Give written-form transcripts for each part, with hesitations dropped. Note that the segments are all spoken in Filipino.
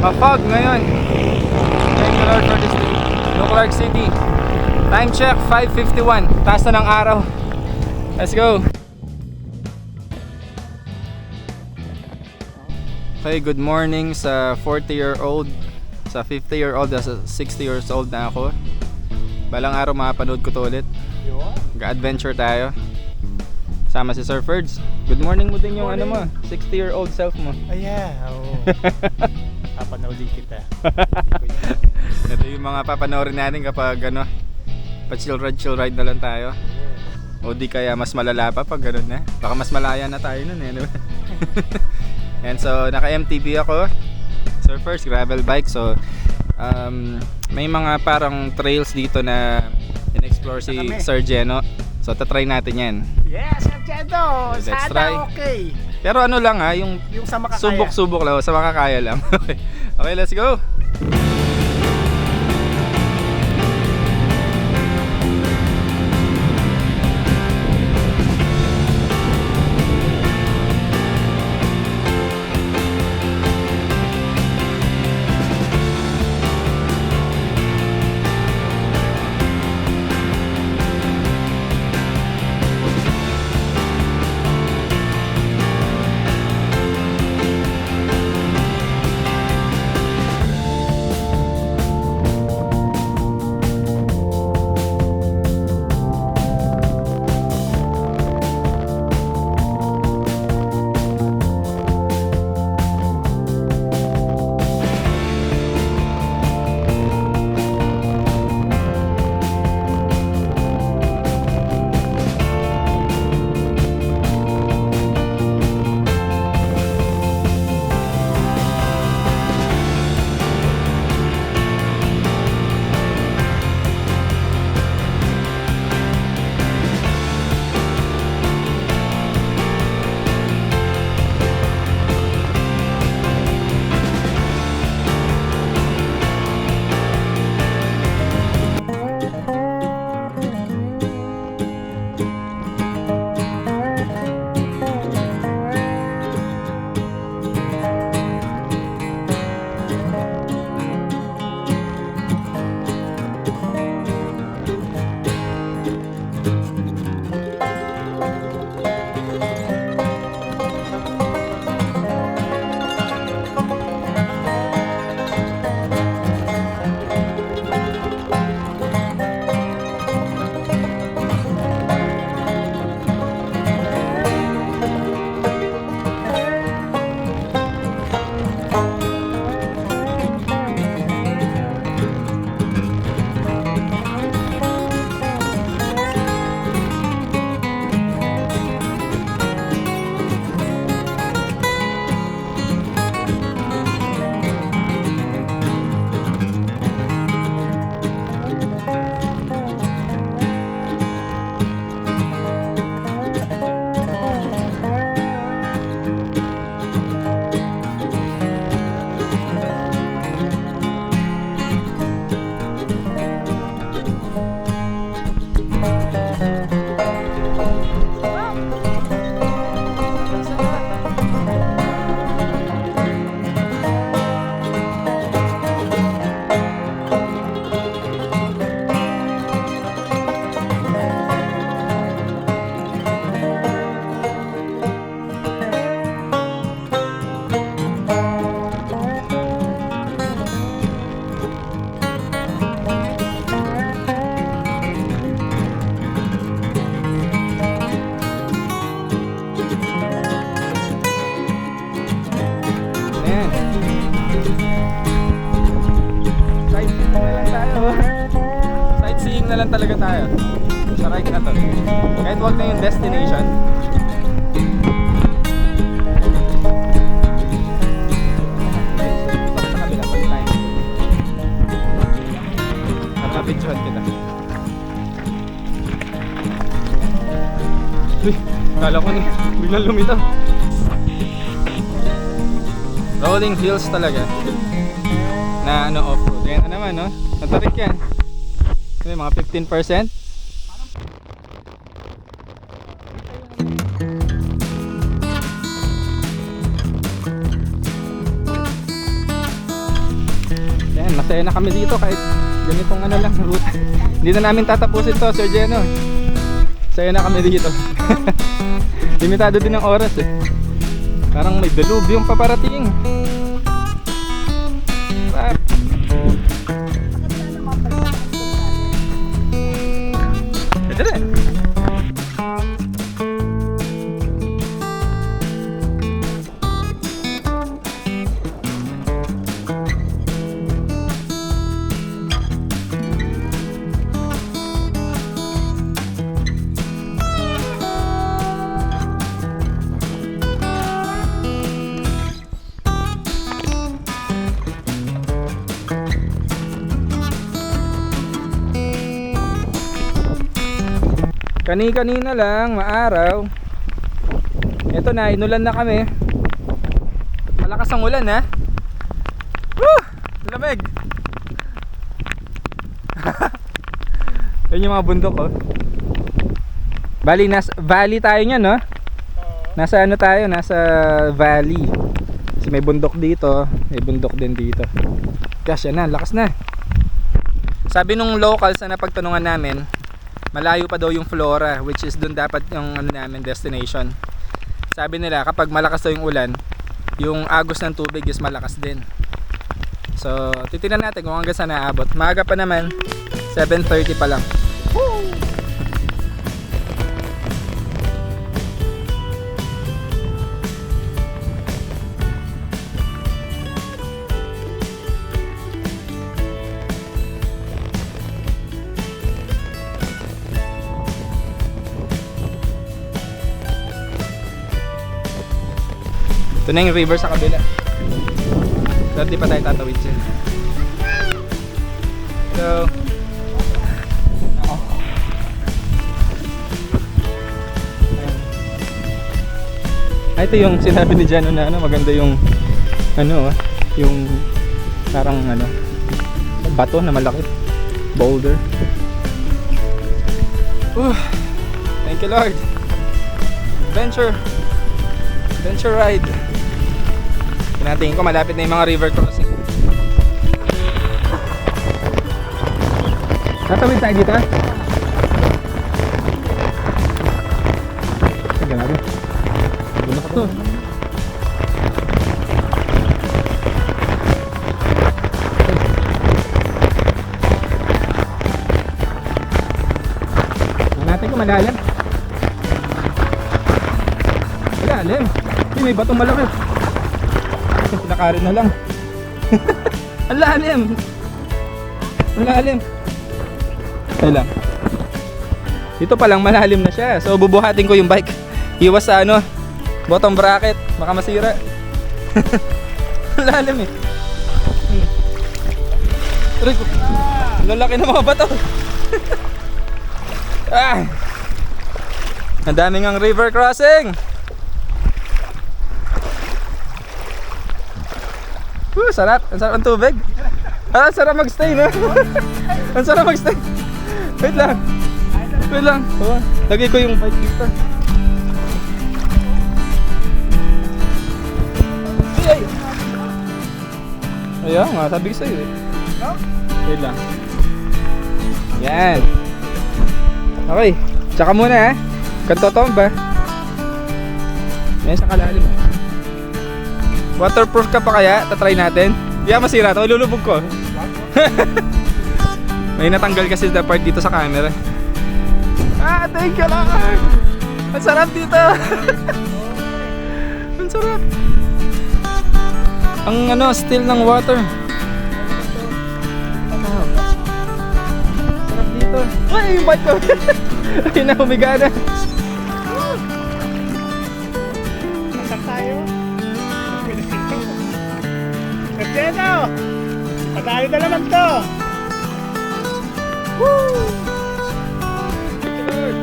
Ma-fog ngayon. Thank you Lord for this day. Clark City. Time check 5:51. Taas na ng araw. Let's go. Okay, good morning sa 40-year-old, sa 50-year-old, sa 60 years old na ako. Balang araw makapanood ko to ulit. Ga-adventure tayo. Sama si Sir Ferds. Good morning mo din yung ano mo, 60-year-old self mo. Ay, yeah. Oo. Papanoodin kita. Ito yung mga papanoorin natin kapag ano, pa-chill ride na lang tayo. O di kaya mas malala pa pag gano'n na. Baka mas malaya na tayo nun eh. Diba? And so, naka-MTB ako. Sir Ferds, gravel bike. So, may mga parang trails dito na in-explore si Sir Geno. So, tatry natin yan. Yes, Sir Geno! Let's Sana try. okay. Pero ano lang ha, yung sa makakaya. subok-subok lang, sa makakaya lang. Okay, let's go! Sightseeing na lang talaga tayo sa ride na to. Kahit wag na yung destination. Sa kabila pa tayo. Napapictuhan kita. Uy, kala ko biglang lumitaw. Rolling hills talaga. Na ano, off-road. Yan na naman, no? Natarik yan. May mga 15%. Yan, masaya na kami dito kahit ganitong ano lang route. Hindi na namin tatapusin to, Sir Jeno. Masaya na kami dito. Limitado din ang oras eh. Parang may delubyong paparating. Ito rin. Kani-kanina lang, maaraw. Ito na, inulan na kami. Malakas ang ulan ha. Woo! Lamig. Yan yung mga bundok oh. Valley tayo niyan no? Nasa ano tayo? Nasa valley. Kasi may bundok dito, may bundok din dito. Gosh, yan na, lakas na. Sabi nung locals na napagtanungan namin, malayo pa daw yung Flora, which is dun dapat yung ano namin destination. Sabi nila kapag malakas daw yung ulan, yung agos ng tubig is malakas din. So titingnan natin kung hanggang saan naabot. Maaga pa naman, 7:30 pa lang. Woo! Ito na yung river sa kabila. So di pa tayo tatawid siya. So ito yung sinabi ni Jano na ano, maganda yung ano yung parang ano bato na malaki, boulder. Thank you Lord. Adventure ride. Tinatingin ko malapit na yung mga river crossing. Tatawid tayo dito ha? Sige natin. Bunak to. Natin ko malalim. Malalim. May batong malaki. Pinakarin na lang. Ang lalim. Ang lalim. Ay lang. Dito pa lang malalim na siya. So bubuhatin ko yung bike. Iwas sa ano, bottom bracket. Baka masira. Ang lalim eh. Aray ko. Lalaki ng mga bato. Ang daming ang river crossing. Sarap. Ang sarap ang tubig. Ang sarap magstay no? Ang sarap magstay. Wait lang. Wait lang. Lagay ko yung bike dito. Ay! Ayan nga, sabi ko sa'yo eh. Wait lang. Yan. Okay. Tsaka muna ha. Kantotomba. Yan sa kalalim. Waterproof ka pa kaya? Tatry natin. Di yeah, masira to, ilulubog ko. May natanggal kasi na part dito sa camera. Thank you Lord. Ang sarap dito. Ang sarap. Ang ano, still ng water. Sarap dito. Ay, yung bike ko. Ay na, humiga na. Nasaan tayo? Sergeno! Patalo na naman to! Woo! Thank you Lord.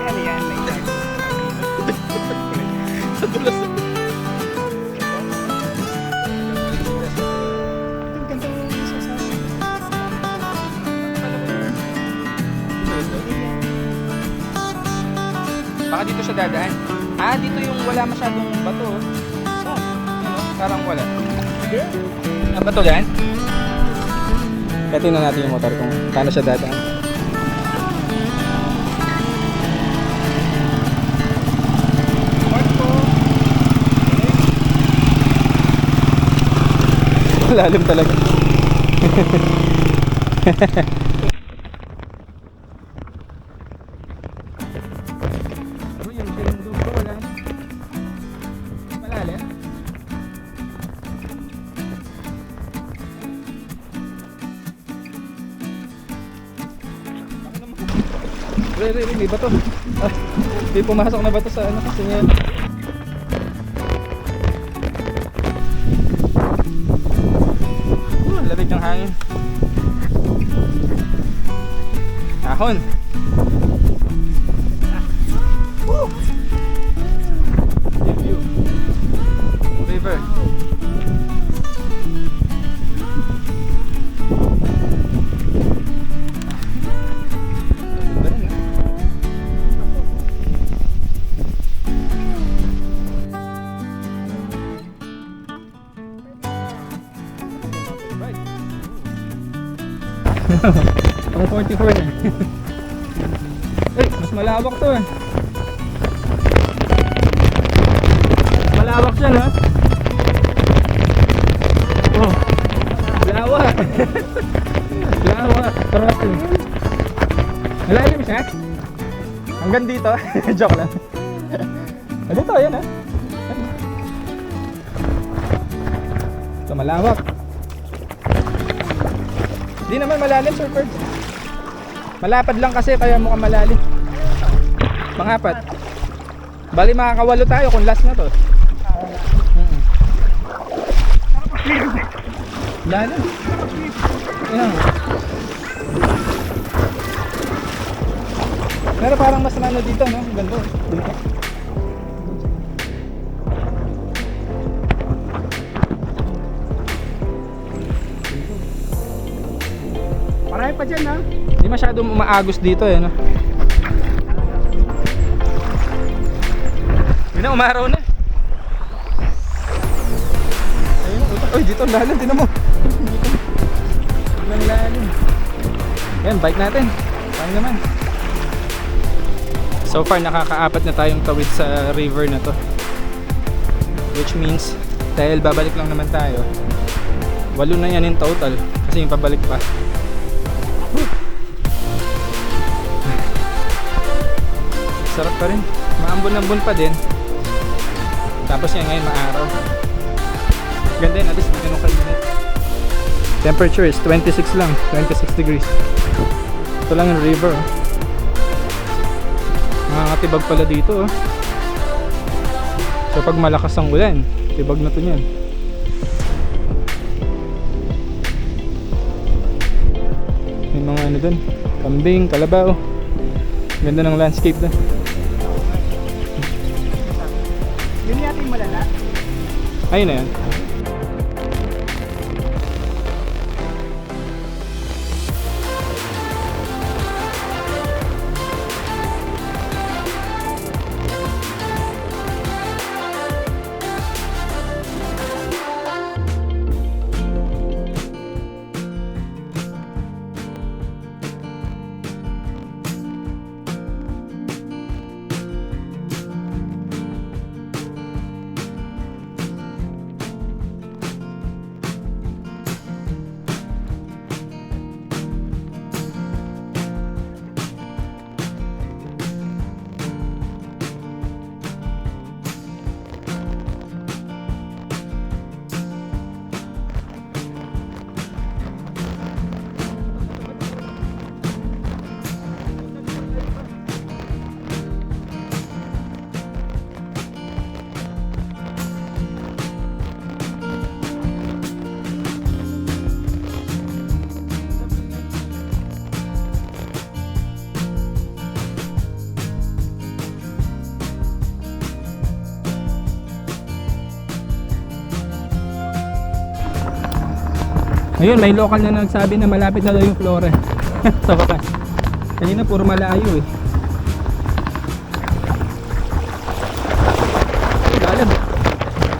Happy ka tayo dito. Yan. Sa dulas. Ang ganda mo yung isa sa akin. Baka dito siya dadaan. Ah, dito yung wala masyadong bato. Oh. Saan? Ano? Parang wala. Ah, bato yan? Kaya tingnan natin yung motor kung paano siya dadaan. Lalim talaga. Yung sinundog ko wala. Malalim. May bato. Ah, may pumasok na bato sa ano kasi yan. Lamig ng hangin. Ahon. View. River. Ang 44 na. Eh, mas malawak to eh. Malawak siya no? Oh, lawak. Lawak. Sarap eh. Malalim siya? Hanggang dito. Joke lang. Dito, yan ah. Ito malawak. Di naman malalim, Sir Ferds. Malapad lang kasi kaya mukhang malalim. Pangapat. Bali makakawalo tayo kung last na to. Lalim. Ayan. Pero parang mas nano dito, no? Ganda. Dito. Marami pa dyan ha. Hindi masyadong umaagos dito eh, no? Yun na, umaraw na. Ayun, uy, dito ang lalim, tinan mo. Ang lalim. Yan, bike natin. Parang naman. So far, nakakaapat na tayong tawid sa river na to. Which means, dahil babalik lang naman tayo, 8 na yan in total. Kasi yung pabalik pa. Sarap pa rin. Maambon-ambon pa din. Tapos yan ngayon maaraw. Ganda yun, at least may ganun kainit. Temperature is 26 lang, 26 degrees. Ito lang yung river. Oh. Nakakatibag pala dito. Oh. So pag malakas ang ulan, tibag na to niyan. May mga ano dun, kambing, kalabaw. Ganda ng landscape dun. Yun yata yung malala. Ayun na yan. Ayun, may local na nagsabi na malapit na daw yung Flore. Sa wakas. Kanina puro malayo eh.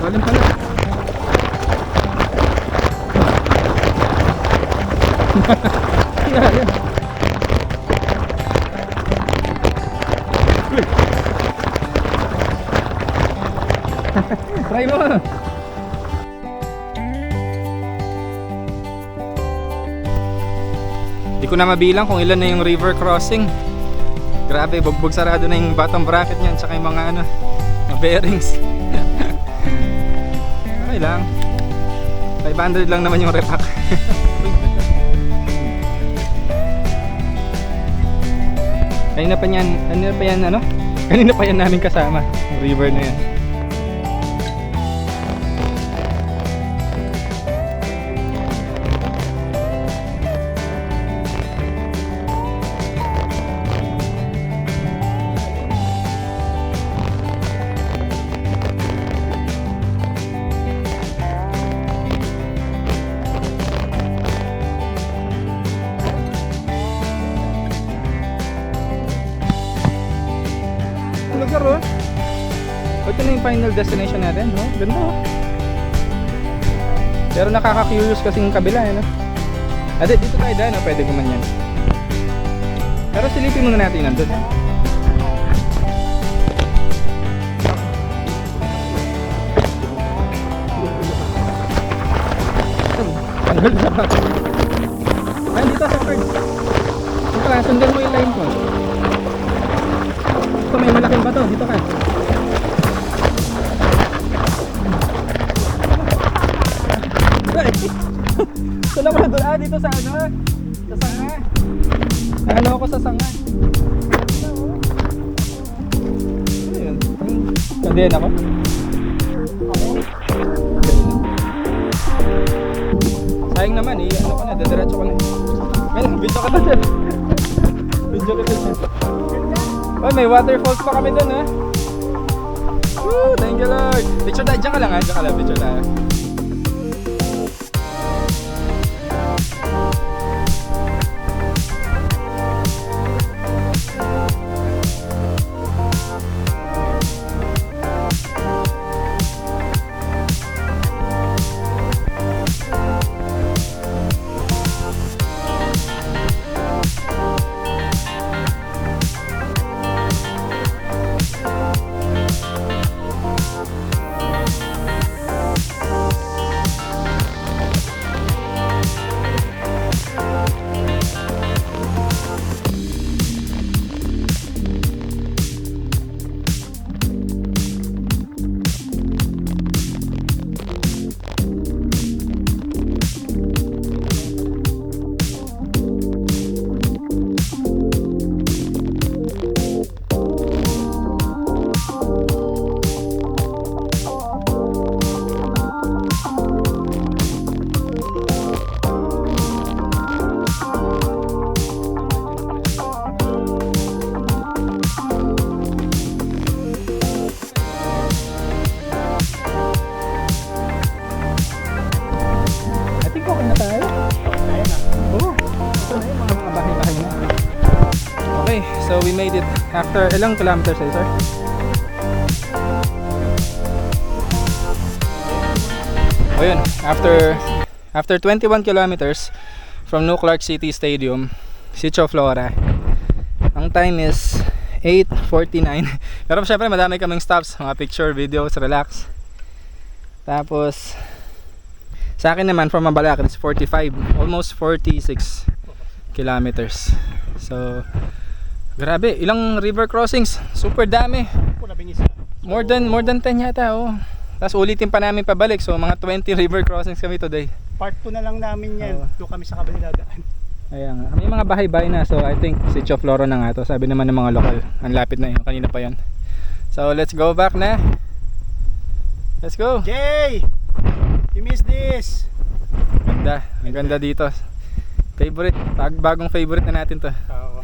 Lalim pala. Lalim. Uy. Try mo. Di ko na mabilang kung ilan na yung river crossing. Grabe, bugbog sarado na yung bottom bracket niyan, tsaka yung mga ano, mga bearings. Okay lang. 500 lang naman yung repack. Kanina pa yan, ano? Kanina pa yan namin kasama, yung river na yan. Lugar oh. Ito na yung final destination natin, no? Ganda oh. Pero nakaka-curious kasi yung kabila, eh, no? Ate, dito tayo dahil, no? Pwede ko man yan. Pero silipin muna natin nandun. Ay, dito sa bird. Dito ka, sundan mo yung line ko. Ito may malaking bato, dito ka. Ito naman doon, dito sa ano? Sa sanga. Nakalo ako sa sanga. Ano yun? Kandiyan ako? Sayang naman ano ko na, dadiretso ko na. Ngayon, video ka na dyan. Video ka na dyan. Oh, may waterfalls pa kami dun, ha? Woo! Thank you, Lord! Picture tayo, dyan ka lang, ha? Dyan ka lang, picture tayo. Okay, so we made it after ilang kilometers eh, sir? O yun, after 21 kilometers from New Clark City Stadium, Sitio Flora, ang time is 8:49. Pero syempre madami kaming stops, mga picture, videos, relax. Tapos sa akin naman from Mabalakid is 45, almost 46 kilometers. So grabe, ilang river crossings, super dami. More than 10 yata, oh. Tapos ulitin pa namin pabalik, so mga 20 river crossings kami today. Part 2 na lang namin yan. Doon kami sa kabila daan. Ayan nga, may mga bahay-bahay na, so I think Sitio Flora na nga to, sabi naman ng mga lokal. Ang lapit na yun, kanina pa yan. So let's go back na. Let's go. Jay! You miss this! Ganda, ang ganda dito. Favorite, bagong favorite na natin to. Oo.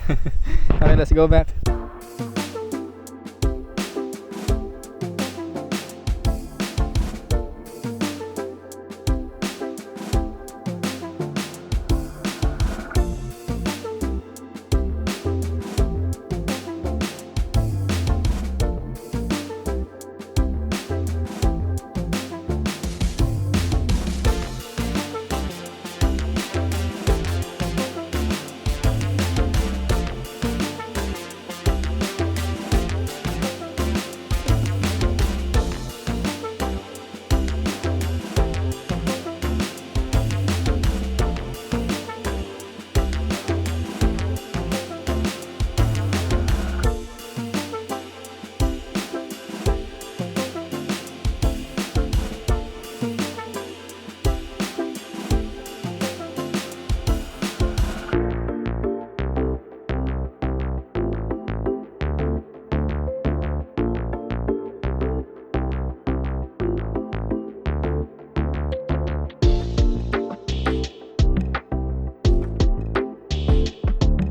Okay, let's go back.